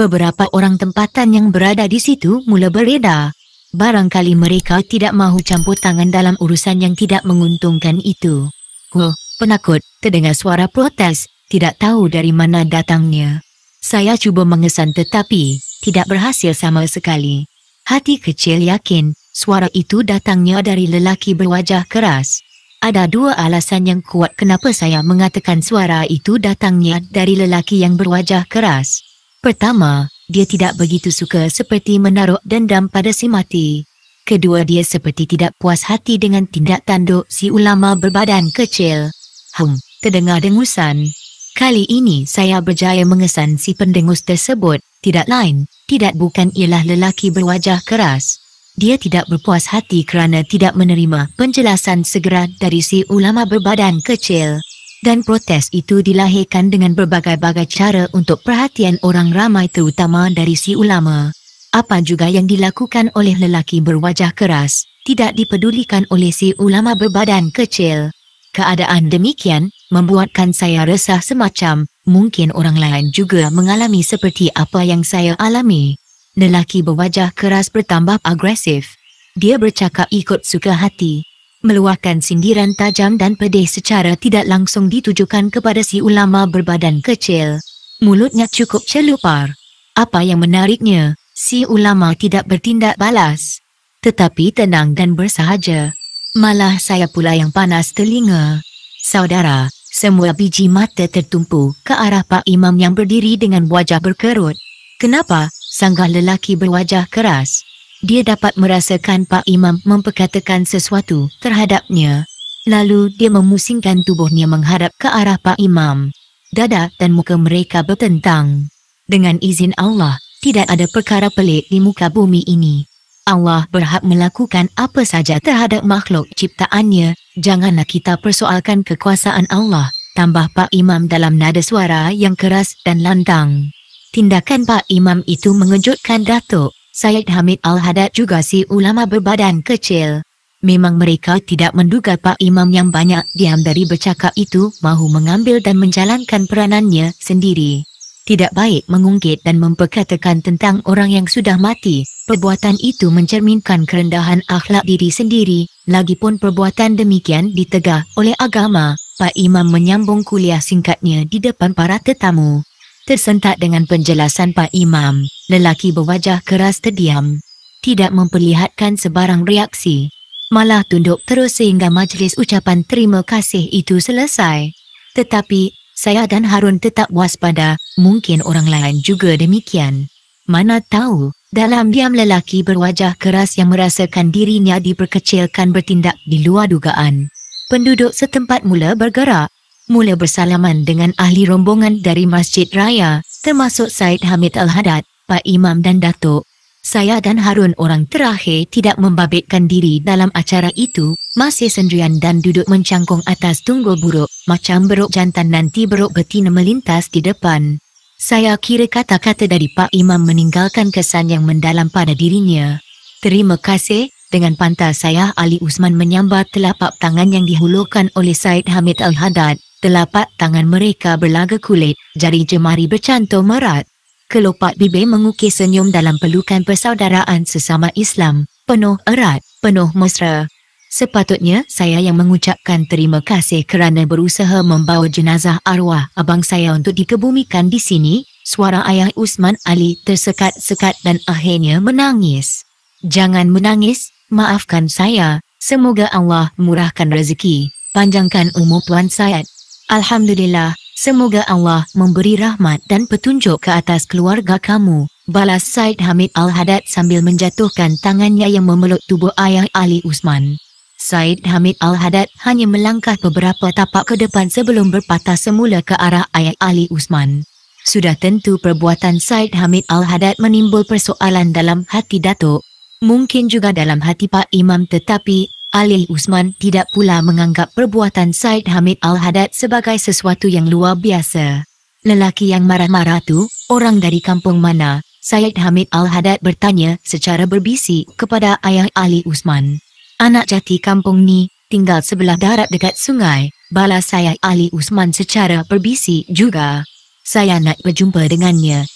Beberapa orang tempatan yang berada di situ mula beredar. Barangkali mereka tidak mahu campur tangan dalam urusan yang tidak menguntungkan itu. Penakut, terdengar suara protes, tidak tahu dari mana datangnya. Saya cuba mengesan tetapi tidak berhasil sama sekali. Hati kecil yakin suara itu datangnya dari lelaki berwajah keras. Ada dua alasan yang kuat kenapa saya mengatakan suara itu datangnya dari lelaki yang berwajah keras. Pertama, dia tidak begitu suka seperti menaruh dendam pada si mati. Kedua, dia seperti tidak puas hati dengan tindak tanduk si ulama berbadan kecil. Terdengar dengusan. Kali ini saya berjaya mengesan si pendengus tersebut. Tidak lain, bukan ialah lelaki berwajah keras. Dia tidak berpuas hati kerana tidak menerima penjelasan segera dari si ulama berbadan kecil. Dan protes itu dilahirkan dengan berbagai-bagai cara untuk perhatian orang ramai terutama dari si ulama. Apa juga yang dilakukan oleh lelaki berwajah keras, tidak dipedulikan oleh si ulama berbadan kecil. Keadaan demikian membuatkan saya resah semacam mungkin orang lain juga mengalami seperti apa yang saya alami. Lelaki berwajah keras bertambah agresif. Dia bercakap ikut suka hati, meluahkan sindiran tajam dan pedih secara tidak langsung ditujukan kepada si ulama berbadan kecil. Mulutnya cukup celupar. Apa yang menariknya, si ulama tidak bertindak balas, tetapi tenang dan bersahaja. Malah saya pula yang panas telinga. Saudara, semua biji mata tertumpu ke arah Pak Imam yang berdiri dengan wajah berkerut. Kenapa? Sanggah lelaki berwajah keras. Dia dapat merasakan Pak Imam memperkatakan sesuatu terhadapnya. Lalu dia memusingkan tubuhnya menghadap ke arah Pak Imam. Dada dan muka mereka bertentang. Dengan izin Allah, tidak ada perkara pelik di muka bumi ini. Allah berhak melakukan apa saja terhadap makhluk ciptaannya. Janganlah kita persoalkan kekuasaan Allah, tambah Pak Imam dalam nada suara yang keras dan lantang. Tindakan Pak Imam itu mengejutkan Datuk Syed Hamid Al-Haddad juga si ulama berbadan kecil. Memang mereka tidak menduga Pak Imam yang banyak diam dari bercakap itu mahu mengambil dan menjalankan peranannya sendiri. Tidak baik mengungkit dan memperkatakan tentang orang yang sudah mati. Perbuatan itu mencerminkan kerendahan akhlak diri sendiri. Lagipun perbuatan demikian ditegah oleh agama. Pak Imam menyambung kuliah singkatnya di depan para tetamu. Tersentak dengan penjelasan Pak Imam, lelaki berwajah keras terdiam. Tidak memperlihatkan sebarang reaksi. Malah tunduk terus sehingga majlis ucapan terima kasih itu selesai. Tetapi saya dan Harun tetap waspada, mungkin orang lain juga demikian. Mana tahu, dalam diam lelaki berwajah keras yang merasakan dirinya diperkecilkan bertindak di luar dugaan. Penduduk setempat mula bergerak, mula bersalaman dengan ahli rombongan dari Masjid Raya, termasuk Syed Hamid Al-Haddad, Pak Imam dan Datuk. Saya dan Harun orang terakhir tidak membabitkan diri dalam acara itu, masih sendirian dan duduk mencangkung atas tunggul buruk, macam beruk jantan nanti beruk betina melintas di depan. Saya kira kata-kata dari Pak Imam meninggalkan kesan yang mendalam pada dirinya. Terima kasih, dengan pantas saya Ali Usman menyambar telapak tangan yang dihulurkan oleh Syed Hamid Al-Haddad. Telapak tangan mereka berlaga kulit, jari jemari bercantum erat. Kelopak bibir mengukir senyum dalam pelukan persaudaraan sesama Islam, penuh erat, penuh mesra. Sepatutnya saya yang mengucapkan terima kasih kerana berusaha membawa jenazah arwah abang saya untuk dikebumikan di sini. Suara ayah Usman Ali tersekat-sekat dan akhirnya menangis. Jangan menangis, maafkan saya. Semoga Allah murahkan rezeki, panjangkan umur Tuan Syed. Alhamdulillah. Semoga Allah memberi rahmat dan petunjuk ke atas keluarga kamu, balas Syed Hamid Al-Haddad sambil menjatuhkan tangannya yang memeluk tubuh ayah Ali Usman. Syed Hamid Al-Haddad hanya melangkah beberapa tapak ke depan sebelum berpatah semula ke arah ayah Ali Usman. Sudah tentu perbuatan Syed Hamid Al-Haddad menimbul persoalan dalam hati Datuk. Mungkin juga dalam hati Pak Imam, tetapi Ali Usman tidak pula menganggap perbuatan Syed Hamid Al-Haddad sebagai sesuatu yang luar biasa. Lelaki yang marah-marah tu, orang dari kampung mana? Syed Hamid Al-Haddad bertanya secara berbisik kepada ayah Ali Usman. Anak jati kampung ni, tinggal sebelah darat dekat sungai, balas saya Ali Usman secara berbisik juga. Saya nak berjumpa dengannya.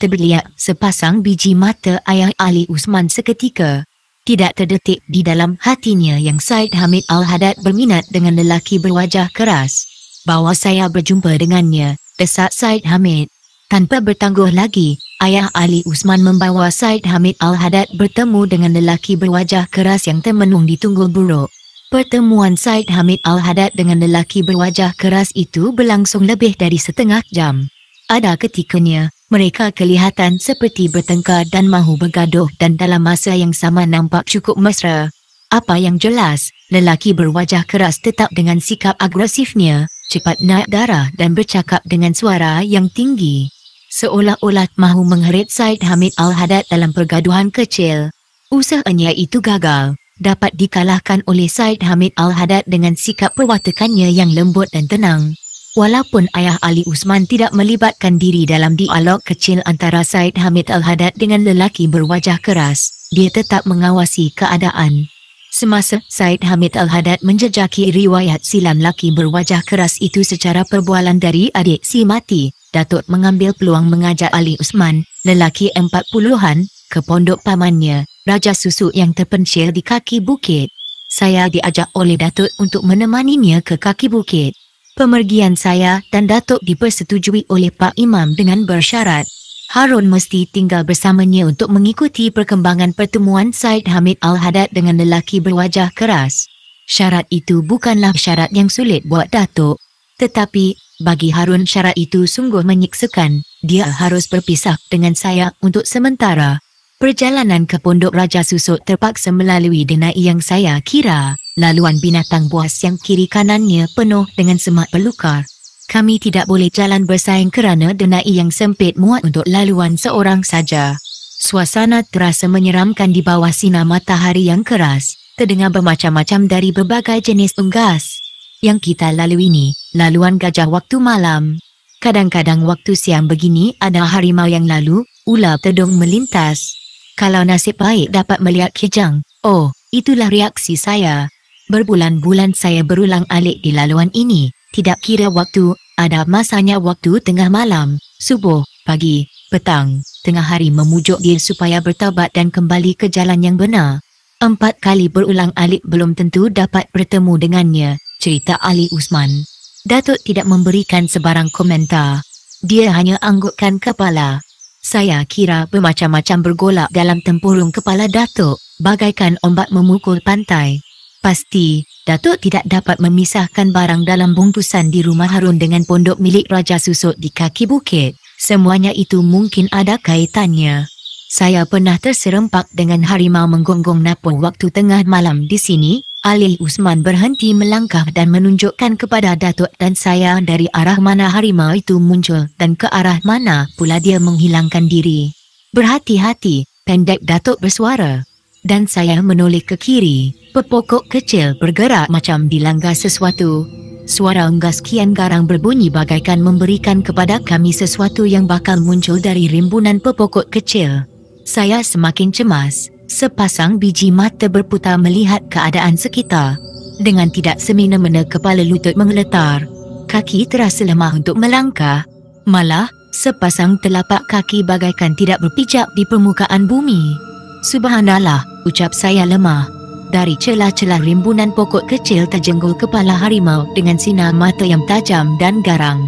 Terbeliak sepasang biji mata ayah Ali Usman seketika. Tidak terdetik di dalam hatinya yang Syed Hamid Al-Haddad berminat dengan lelaki berwajah keras. "Bawa saya berjumpa dengannya," desak Syed Hamid. Tanpa bertangguh lagi, ayah Ali Usman membawa Syed Hamid Al-Haddad bertemu dengan lelaki berwajah keras yang termenung di Tunggul Buruk. Pertemuan Syed Hamid Al-Haddad dengan lelaki berwajah keras itu berlangsung lebih dari setengah jam. Ada ketikanya, mereka kelihatan seperti bertengkar dan mahu bergaduh dan dalam masa yang sama nampak cukup mesra. Apa yang jelas, lelaki berwajah keras tetap dengan sikap agresifnya, cepat naik darah dan bercakap dengan suara yang tinggi. Seolah-olah mahu mengerit Syed Hamid Al-Haddad dalam pergaduhan kecil. Usahanya itu gagal, dapat dikalahkan oleh Syed Hamid Al-Haddad dengan sikap perwatakannya yang lembut dan tenang. Walaupun ayah Ali Usman tidak melibatkan diri dalam dialog kecil antara Syed Hamid Al-Haddad dengan lelaki berwajah keras, dia tetap mengawasi keadaan. Semasa Syed Hamid Al-Haddad menjejaki riwayat silam lelaki berwajah keras itu secara perbualan dari adik si mati, Datuk mengambil peluang mengajak Ali Usman, lelaki 40-an, ke pondok pamannya, Raja Susuk yang terpencil di kaki bukit. Saya diajak oleh Datuk untuk menemaninya ke kaki bukit. Pemergian saya dan Datuk dipersetujui oleh Pak Imam dengan bersyarat Harun mesti tinggal bersamanya untuk mengikuti perkembangan pertemuan Syed Hamid Al-Haddad dengan lelaki berwajah keras. Syarat itu bukanlah syarat yang sulit buat Datuk. Tetapi, bagi Harun syarat itu sungguh menyiksakan. Dia harus berpisah dengan saya untuk sementara. Perjalanan ke Pondok Raja Susuk terpaksa melalui denai yang saya kira laluan binatang buas yang kiri kanannya penuh dengan semak belukar. Kami tidak boleh jalan bersaing kerana denai yang sempit muat untuk laluan seorang saja. Suasana terasa menyeramkan di bawah sinar matahari yang keras. Terdengar bermacam-macam dari berbagai jenis unggas. Yang kita lalui ini, laluan gajah waktu malam. Kadang-kadang waktu siang begini ada harimau yang lalu, ular tedung melintas. Kalau nasib baik dapat melihat kijang, oh, itulah reaksi saya. Berbulan-bulan saya berulang-alik di laluan ini. Tidak kira waktu, ada masanya waktu tengah malam, subuh, pagi, petang, tengah hari memujuk dia supaya bertaubat dan kembali ke jalan yang benar. 4 kali berulang-alik belum tentu dapat bertemu dengannya, cerita Ali Usman. Datuk tidak memberikan sebarang komentar. Dia hanya anggukkan kepala. Saya kira bermacam-macam bergolak dalam tempurung kepala Datuk, bagaikan ombak memukul pantai. Pasti, Datuk tidak dapat memisahkan barang dalam bungkusan di rumah Harun dengan pondok milik Raja Susuk di kaki bukit. Semuanya itu mungkin ada kaitannya. Saya pernah terserempak dengan harimau menggonggong napu waktu tengah malam di sini. Ali Usman berhenti melangkah dan menunjukkan kepada Datuk dan saya dari arah mana harimau itu muncul dan ke arah mana pula dia menghilangkan diri. "Berhati-hati," pendek Datuk bersuara. Dan saya menoleh ke kiri. Pepokok kecil bergerak macam dilanggar sesuatu. Suara unggas kian garang berbunyi bagaikan memberikan kepada kami sesuatu yang bakal muncul dari rimbunan pepokok kecil. Saya semakin cemas. Sepasang biji mata berputar melihat keadaan sekitar. Dengan tidak semena-mena kepala lutut menggeletar. Kaki terasa lemah untuk melangkah. Malah, sepasang telapak kaki bagaikan tidak berpijak di permukaan bumi. "Subhanallah," ucap saya lemah. Dari celah-celah rimbunan pokok kecil terjenggol kepala harimau dengan sinar mata yang tajam dan garang.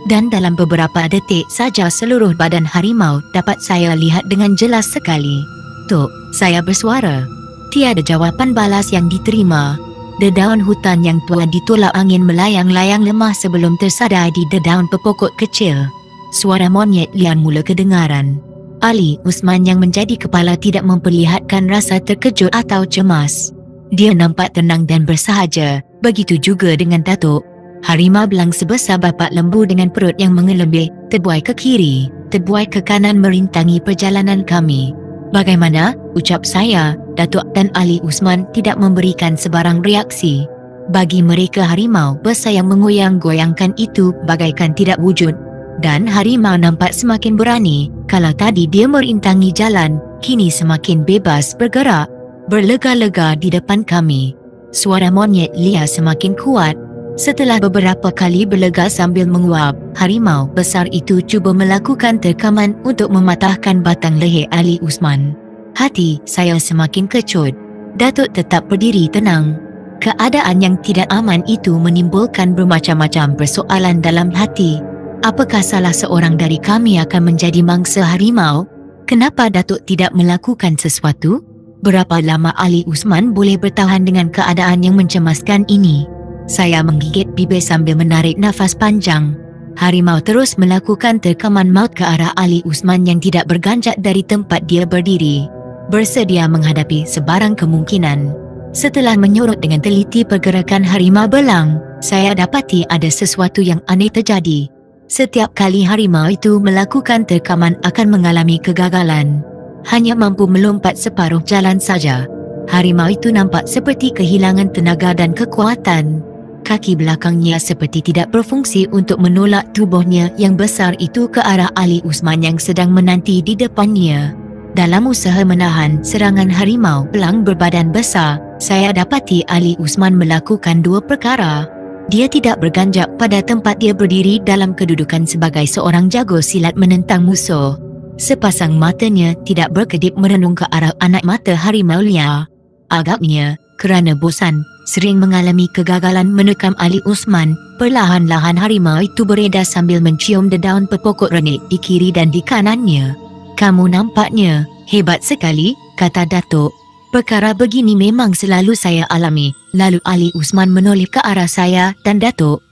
Dan dalam beberapa detik saja seluruh badan harimau dapat saya lihat dengan jelas sekali. "Tok," saya bersuara. Tiada jawapan balas yang diterima. Dedaun hutan yang tua ditolak angin melayang-layang lemah sebelum tersadar di dedaun pepokok kecil. Suara monyet liar mula kedengaran. Ali Usman yang menjadi kepala tidak memperlihatkan rasa terkejut atau cemas. Dia nampak tenang dan bersahaja, begitu juga dengan Datuk. Harimau belang sebesar bapak lembu dengan perut yang mengelembih, terbuai ke kiri, terbuai ke kanan merintangi perjalanan kami. "Bagaimana?" ucap saya. Datuk dan Ali Usman tidak memberikan sebarang reaksi. Bagi mereka harimau besar yang mengoyang-goyangkan itu bagaikan tidak wujud. Dan harimau nampak semakin berani. Kalau tadi dia merintangi jalan, kini semakin bebas bergerak, berlega-lega di depan kami. Suara monyet liar semakin kuat. Setelah beberapa kali berlega sambil menguap, harimau besar itu cuba melakukan terkaman untuk mematahkan batang leher Ali Usman. Hati saya semakin kecut. Datuk tetap berdiri tenang. Keadaan yang tidak aman itu menimbulkan bermacam-macam persoalan dalam hati. Apakah salah seorang dari kami akan menjadi mangsa harimau? Kenapa Datuk tidak melakukan sesuatu? Berapa lama Ali Usman boleh bertahan dengan keadaan yang mencemaskan ini? Saya menggigit bibir sambil menarik nafas panjang. Harimau terus melakukan terkaman maut ke arah Ali Usman yang tidak berganjak dari tempat dia berdiri, bersedia menghadapi sebarang kemungkinan. Setelah menyorot dengan teliti pergerakan harimau belang, saya dapati ada sesuatu yang aneh terjadi. Setiap kali harimau itu melakukan terkaman akan mengalami kegagalan. Hanya mampu melompat separuh jalan saja. Harimau itu nampak seperti kehilangan tenaga dan kekuatan. Kaki belakangnya seperti tidak berfungsi untuk menolak tubuhnya yang besar itu ke arah Ali Usman yang sedang menanti di depannya. Dalam usaha menahan serangan harimau belang berbadan besar, saya dapati Ali Usman melakukan dua perkara. Dia tidak berganjak pada tempat dia berdiri dalam kedudukan sebagai seorang jago silat menentang musuh. Sepasang matanya tidak berkedip merenung ke arah anak mata harimau liar. Agaknya, kerana bosan, sering mengalami kegagalan menekam Ali Usman, perlahan-lahan harimau itu beredar sambil mencium dedaun pepokok renik di kiri dan di kanannya. Kamu nampaknya hebat sekali, kata Datuk. Perkara begini memang selalu saya alami. Lalu Ali Usman menoleh ke arah saya dan Datuk.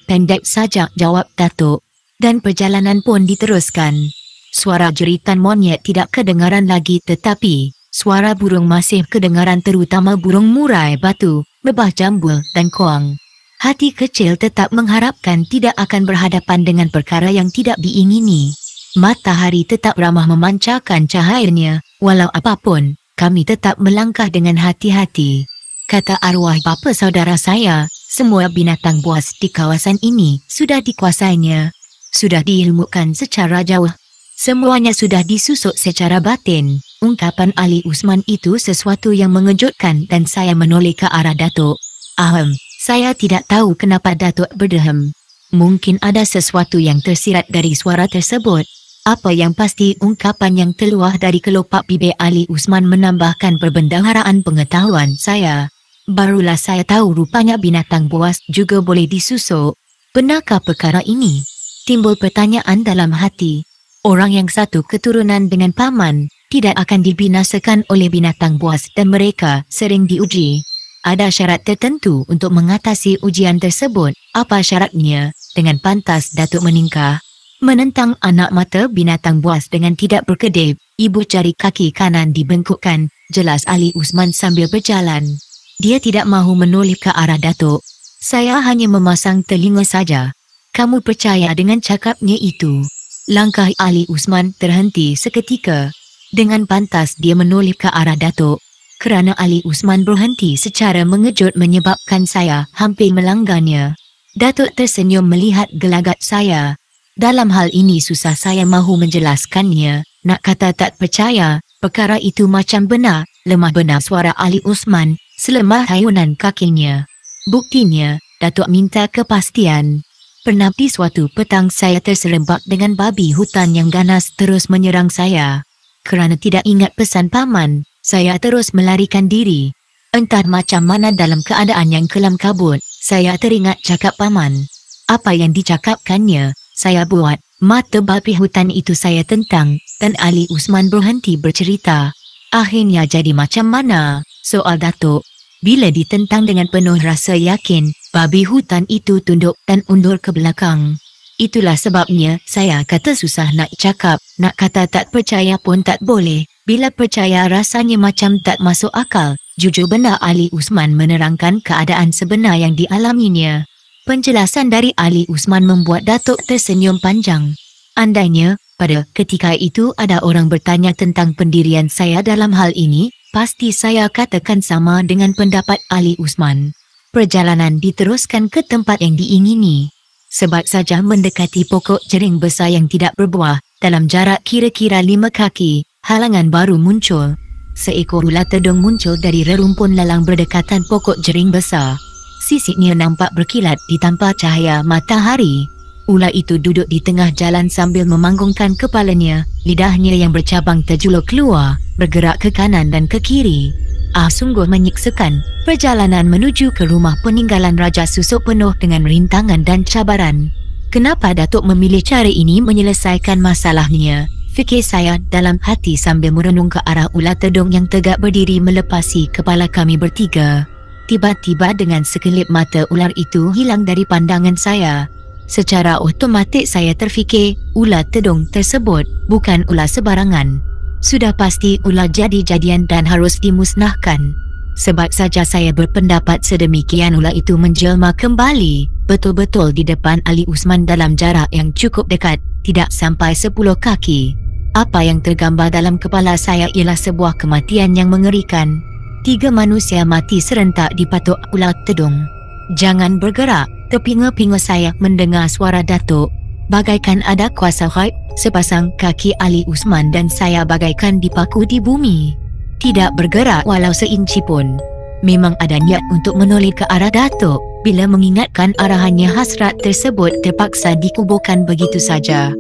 Pendek saja, jawab Datuk. Dan perjalanan pun diteruskan. Suara jeritan monyet tidak kedengaran lagi tetapi suara burung masih kedengaran, terutama burung murai batu, lebah jambul dan koang. Hati kecil tetap mengharapkan tidak akan berhadapan dengan perkara yang tidak diingini. Matahari tetap ramah memancarkan cahayanya. Walau apapun, kami tetap melangkah dengan hati-hati. Kata arwah bapa saudara saya, semua binatang buas di kawasan ini sudah dikuasainya. Sudah diilmukan secara jauh. Semuanya sudah disusuk secara batin. Ungkapan Ali Usman itu sesuatu yang mengejutkan dan saya menoleh ke arah Datuk. Saya tidak tahu kenapa Datuk berdehem. Mungkin ada sesuatu yang tersirat dari suara tersebut. Apa yang pasti ungkapan yang keluar dari kelopak bibir Ali Usman menambahkan perbendaharaan pengetahuan saya. Barulah saya tahu rupanya binatang buas juga boleh disusuk. Benarkah perkara ini? Timbul pertanyaan dalam hati. Orang yang satu keturunan dengan paman tidak akan dibinasakan oleh binatang buas dan mereka sering diuji. Ada syarat tertentu untuk mengatasi ujian tersebut. Apa syaratnya? Dengan pantas Datuk meningkah. Menentang anak mata binatang buas dengan tidak berkedip. Ibu jari kaki kanan dibengkokkan. Jelas Ali Usman sambil berjalan. Dia tidak mahu menoleh ke arah Datuk. Saya hanya memasang telinga saja. Kamu percaya dengan cakapnya itu? Langkah Ali Usman terhenti seketika. Dengan pantas dia menoleh ke arah Datuk. Kerana Ali Usman berhenti secara mengejut menyebabkan saya hampir melanggarnya. Datuk tersenyum melihat gelagat saya. Dalam hal ini susah saya mahu menjelaskannya. Nak kata tak percaya, perkara itu macam benar. Lemah benar suara Ali Usman, selemah hayunan kakinya. Buktinya, Datuk minta kepastian. Pernah di suatu petang saya terserempak dengan babi hutan yang ganas terus menyerang saya. Kerana tidak ingat pesan paman, saya terus melarikan diri. Entah macam mana dalam keadaan yang kelam kabut, saya teringat cakap paman. Apa yang dicakapkannya, saya buat. Mata babi hutan itu saya tentang, dan Ali Usman berhenti bercerita. Akhirnya jadi macam mana? Soal Datuk. Bila ditentang dengan penuh rasa yakin, babi hutan itu tunduk dan undur ke belakang. Itulah sebabnya saya kata susah nak cakap, nak kata tak percaya pun tak boleh. Bila percaya rasanya macam tak masuk akal. Jujur benar Ali Usman menerangkan keadaan sebenar yang dialaminya. Penjelasan dari Ali Usman membuat Datuk tersenyum panjang. Andainya, pada ketika itu ada orang bertanya tentang pendirian saya dalam hal ini, pasti saya katakan sama dengan pendapat Ali Usman. Perjalanan diteruskan ke tempat yang diingini. Sebab saja mendekati pokok jering besar yang tidak berbuah, dalam jarak kira-kira 5 kaki, halangan baru muncul. Seekor ular tedung muncul dari rerumpun lalang berdekatan pokok jering besar. Sisiknya nampak berkilat di tanpa cahaya matahari. Ular itu duduk di tengah jalan sambil memanggungkan kepalanya, lidahnya yang bercabang terjulur keluar, bergerak ke kanan dan ke kiri. Sungguh menyiksakan. Perjalanan menuju ke rumah peninggalan Raja Susuk penuh dengan rintangan dan cabaran. Kenapa Datuk memilih cara ini menyelesaikan masalahnya? Fikir saya dalam hati sambil merenung ke arah ular tedung yang tegak berdiri melepasi kepala kami bertiga. Tiba-tiba dengan sekelip mata ular itu hilang dari pandangan saya. Secara otomatik saya terfikir ular tedung tersebut bukan ular sebarangan. Sudah pasti ular jadi-jadian dan harus dimusnahkan. Sebab saja saya berpendapat sedemikian, ular itu menjelma kembali betul-betul di depan Ali Usman dalam jarak yang cukup dekat, tidak sampai 10 kaki. Apa yang tergambar dalam kepala saya ialah sebuah kematian yang mengerikan. 3 manusia mati serentak di patok ular tedung. Jangan bergerak, terpinga-pinga saya mendengar suara Datuk. Bagaikan ada kuasa gaib, sepasang kaki Ali Usman dan saya bagaikan dipaku di bumi. Tidak bergerak walau seinci pun. Memang ada niat untuk menoleh ke arah Datuk. Bila mengingatkan arahannya, hasrat tersebut terpaksa dikuburkan begitu saja.